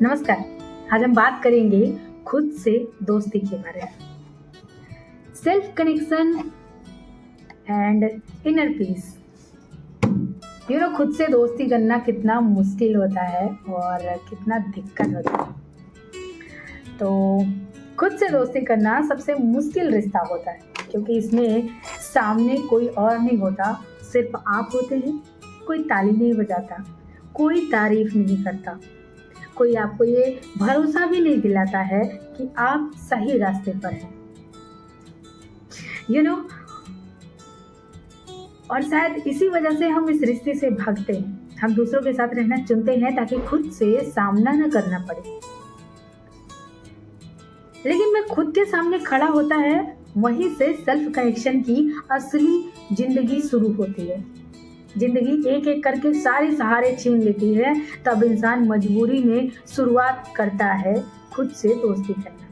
नमस्कार। आज हम बात करेंगे खुद से दोस्ती के बारे में। Self connection and inner peace. खुद से दोस्ती करना कितना मुश्किल होता है और कितना दिक्कत होता है। तो खुद से दोस्ती करना सबसे मुश्किल रिश्ता होता है, क्योंकि इसमें सामने कोई और नहीं होता, सिर्फ आप होते हैं। कोई ताली नहीं बजाता, कोई तारीफ नहीं करता, कोई आपको ये भरोसा भी नहीं दिलाता है कि आप सही रास्ते पर हैं। और शायद इसी वजह से हम इस रिश्ते से भागते हैं। हम दूसरों के साथ रहना चुनते हैं ताकि खुद से सामना न करना पड़े। लेकिन मैं खुद के सामने खड़ा होता है, वहीं से सेल्फ कनेक्शन की असली जिंदगी शुरू होती है। जिंदगी एक एक करके सारे सहारे छीन लेती है, तब इंसान मजबूरी में शुरुआत करता है खुद से दोस्ती करना।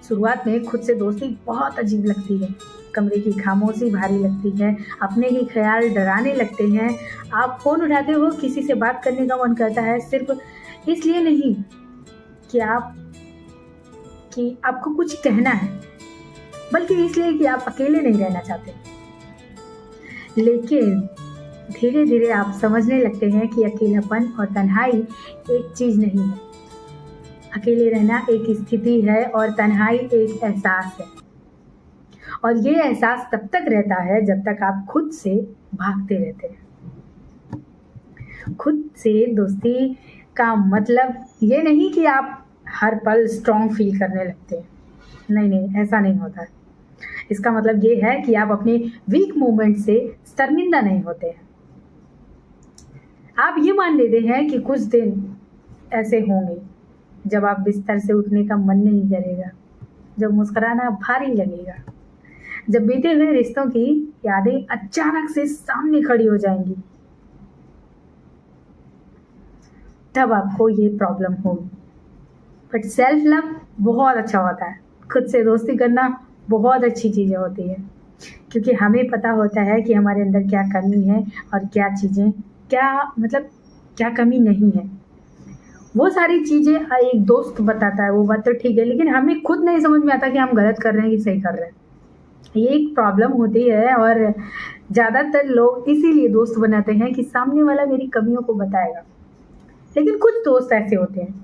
शुरुआत में खुद से दोस्ती बहुत अजीब लगती है। कमरे की खामोशी भारी लगती है, अपने ही ख्याल डराने लगते हैं। आप फोन उठाते हो, किसी से बात करने का मन करता है, सिर्फ इसलिए नहीं कि आपको कुछ कहना है, बल्कि इसलिए कि आप अकेले नहीं रहना चाहते। लेकिन धीरे धीरे आप समझने लगते हैं कि अकेलापन और तन्हाई एक चीज नहीं है। अकेले रहना एक स्थिति है और तन्हाई एक एहसास है। और ये एहसास तब तक रहता है जब तक आप खुद से भागते रहते हैं। खुद से दोस्ती का मतलब ये नहीं कि आप हर पल स्ट्रॉन्ग फील करने लगते हैं। नहीं, ऐसा नहीं होता है। इसका मतलब ये है कि आप अपने वीक मोमेंट से शर्मिंदा नहीं होते हैं। आप ये मान लेते हैं कि कुछ दिन ऐसे होंगे जब आप बिस्तर से उठने का मन नहीं करेगा, जब मुस्कुराना भारी लगेगा, जब बीते हुए रिश्तों की यादें अचानक से सामने खड़ी हो जाएंगी। तब आपको ये प्रॉब्लम होगी। बट सेल्फ लव बहुत अच्छा होता है। खुद से दोस्ती करना बहुत अच्छी चीज़ें होती है, क्योंकि हमें पता होता है कि हमारे अंदर क्या कमी है और क्या कमी नहीं है। वो सारी चीज़ें एक दोस्त बताता है, वो बात तो ठीक है, लेकिन हमें खुद नहीं समझ में आता कि हम गलत कर रहे हैं कि सही कर रहे हैं। ये एक प्रॉब्लम होती है और ज़्यादातर लोग इसीलिए दोस्त बनाते हैं कि सामने वाला मेरी कमियों को बताएगा। लेकिन कुछ दोस्त ऐसे होते हैं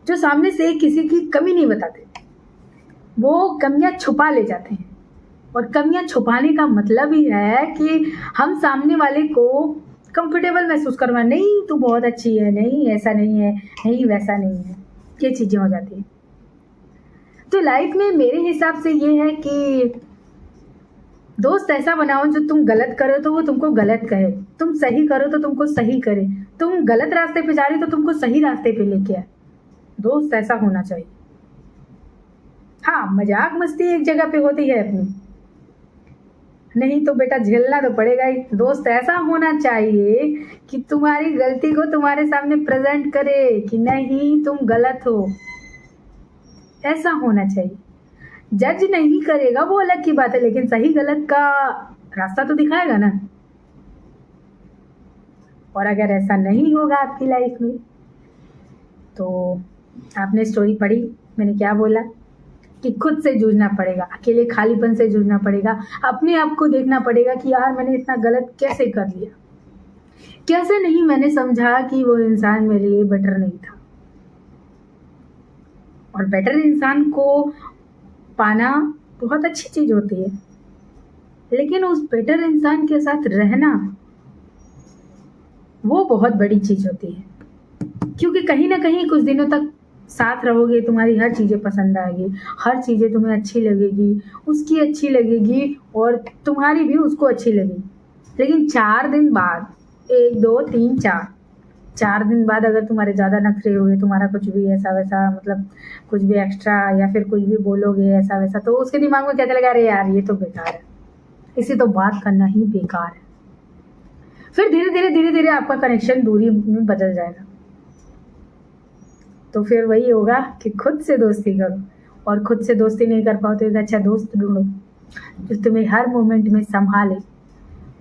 जो सामने से किसी की कमी नहीं बताते, वो कमियां छुपा ले जाते हैं। और कमियां छुपाने का मतलब ही है कि हम सामने वाले को कंफर्टेबल महसूस करवा, नहीं तू बहुत अच्छी है, नहीं ऐसा नहीं है, नहीं वैसा नहीं है, ये चीजें हो जाती है। तो लाइफ में मेरे हिसाब से ये है कि दोस्त ऐसा बनाओ जो तुम गलत करो तो वो तुमको गलत कहे, तुम सही करो तो तुमको सही करे, तुम गलत रास्ते पे जा रहे हो तो तुमको सही रास्ते पे लेके आए। दोस्त ऐसा होना चाहिए। हाँ, मजाक मस्ती एक जगह पे होती है अपनी, नहीं तो बेटा झेलना तो पड़ेगा ही। दोस्त ऐसा होना चाहिए कि तुम्हारी गलती को तुम्हारे सामने प्रेजेंट करे कि नहीं तुम गलत हो, ऐसा होना चाहिए। जज नहीं करेगा वो अलग की बात है, लेकिन सही गलत का रास्ता तो दिखाएगा ना। और अगर ऐसा नहीं होगा आपकी लाइफ में, तो आपने स्टोरी पढ़ी, मैंने क्या बोला कि खुद से जूझना पड़ेगा, अकेले खालीपन से जूझना पड़ेगा, अपने आप को देखना पड़ेगा कि यार मैंने इतना गलत कैसे कर लिया, कैसे नहीं मैंने समझा कि वो इंसान मेरे लिए बेटर नहीं था। और बेटर इंसान को पाना बहुत अच्छी चीज होती है, लेकिन उस बेटर इंसान के साथ रहना वो बहुत बड़ी चीज होती है। क्योंकि कहीं ना कहीं कुछ दिनों तक साथ रहोगे, तुम्हारी हर चीज़ें पसंद आएगी, हर चीज़ें तुम्हें अच्छी लगेगी, उसकी अच्छी लगेगी और तुम्हारी भी उसको अच्छी लगेगी। लेकिन 4 दिन बाद, 1 2 3 4 दिन बाद अगर तुम्हारे ज़्यादा नखरे हुए, तुम्हारा कुछ भी ऐसा वैसा, मतलब कुछ भी एक्स्ट्रा या फिर कुछ भी बोलोगे ऐसा वैसा, तो उसके दिमाग में क्या चलेगा, अरे यार ये तो बेकार है, इसे तो बात करना ही बेकार है। फिर धीरे धीरे आपका कनेक्शन दूरी में बदल जाएगा। तो फिर वही होगा कि खुद से दोस्ती करो, और खुद से दोस्ती नहीं कर पाओ तो एक अच्छा दोस्त ढूंढो जो तुम्हें हर मोमेंट में संभाले,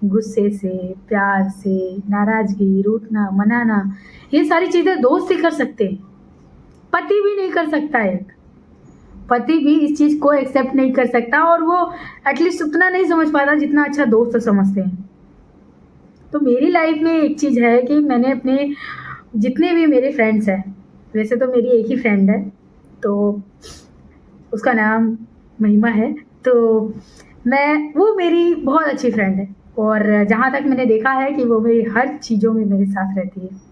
गुस्से से, प्यार से, नाराज़गी, रूठना, मनाना, ये सारी चीज़ें दोस्त ही कर सकते हैं। पति भी नहीं कर सकता एक। पति भी इस चीज़ को एक्सेप्ट नहीं कर सकता और वो एटलीस्ट उतना नहीं समझ पाता जितना अच्छा दोस्त समझते हैं। तो मेरी लाइफ में एक चीज़ है कि मैंने अपने जितने भी मेरे फ्रेंड्स हैं, वैसे तो मेरी एक ही फ्रेंड है, तो उसका नाम महिमा है। तो वो मेरी बहुत अच्छी फ्रेंड है और जहाँ तक मैंने देखा है कि वो मेरी हर चीज़ों में मेरे साथ रहती है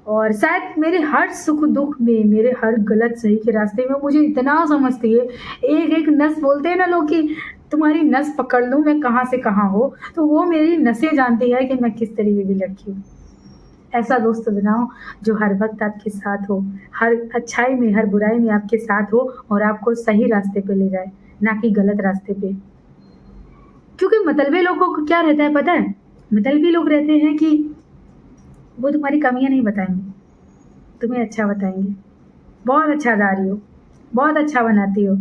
और शायद मेरे हर सुख-दुःख में, मेरे हर गलत सही के रास्ते में मुझे इतना समझती है। एक-एक नस बोलते हैं ना लोग कि तुम्हारी नस पकड़ लूँ मैं कहाँ से कहाँ हो, तो वो मेरी नसें जानती है कि मैं किस तरीके की लड़की हूँ। ऐसा दोस्त बनाओ जो हर वक़्त आपके साथ हो, हर अच्छाई में, हर बुराई में आपके साथ हो और आपको सही रास्ते पे ले जाए, ना कि गलत रास्ते पे। क्योंकि मतलबी लोगों को क्या रहता है पता है? मतलबी लोग रहते हैं कि वो तुम्हारी कमियाँ नहीं बताएँगे, तुम्हें अच्छा बताएँगे। बहुत अच्छा जा रही हो, बहुत अच्छा बनाती हो,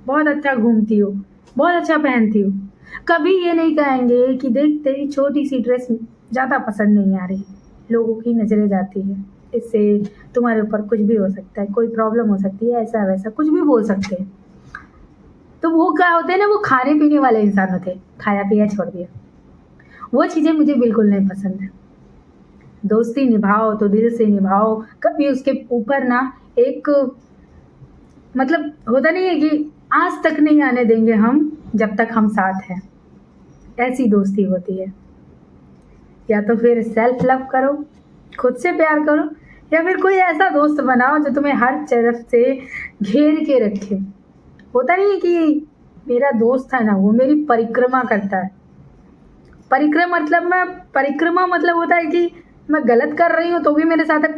बहुत अच्छा घूमती हो, बहुत अच्छा पहनती हो। कभी ये नहीं कहेंगे कि देख तेरी छोटी-सी ड्रेस ज़्यादा पसंद नहीं आ रही, लोगों की नज़रें जाती हैं, इससे तुम्हारे ऊपर कुछ भी हो सकता है, कोई प्रॉब्लम हो सकती है, ऐसा-वैसा कुछ भी बोल सकते हैं। तो वो क्या होते हैं ना, वो खाने-पीने वाले इंसान होते हैं, खाया-पिया छोड़ दिया। वो चीज़ें मुझे बिल्कुल नहीं पसंद है। दोस्ती निभाओ तो दिल से निभाओ, कभी उसके ऊपर ना एक मतलब होता नहीं है कि आज तक नहीं आने देंगे हम जब तक हम साथ हैं, ऐसी दोस्ती होती है। या तो फिर सेल्फ लव करो, खुद से प्यार करो या फिर कोई ऐसा दोस्त बनाओ जो तुम्हें हर तरफ से घेर के रखे। होता नहीं है कि मेरा दोस्त है ना वो मेरी परिक्रमा करता है। परिक्रमा मतलब होता है कि मैं गलत कर रही हूँ तो भी मेरे साथ है,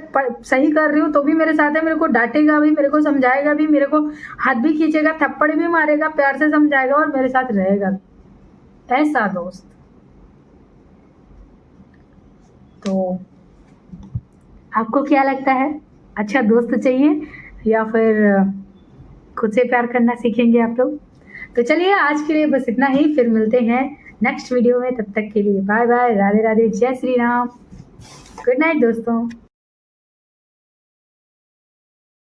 सही कर रही हूँ तो भी मेरे साथ है, मेरे को डाँटेगा भी, मेरे को समझाएगा भी, मेरे को हाथ भी खींचेगा, थप्पड़ भी मारेगा, प्यार से समझाएगा और मेरे साथ रहेगा भी। ऐसा दोस्त। तो आपको क्या लगता है? अच्छा दोस्त चाहिए या फिर खुद से प्यार करना सीखेंगे आप लोग? तो चलिए आज के लिए बस इतना ही, फिर मिलते हैं नेक्स्ट वीडियो में। तब तक के लिए बाय बाय, राधे राधे, जय श्री राम, गुड नाइट दोस्तों।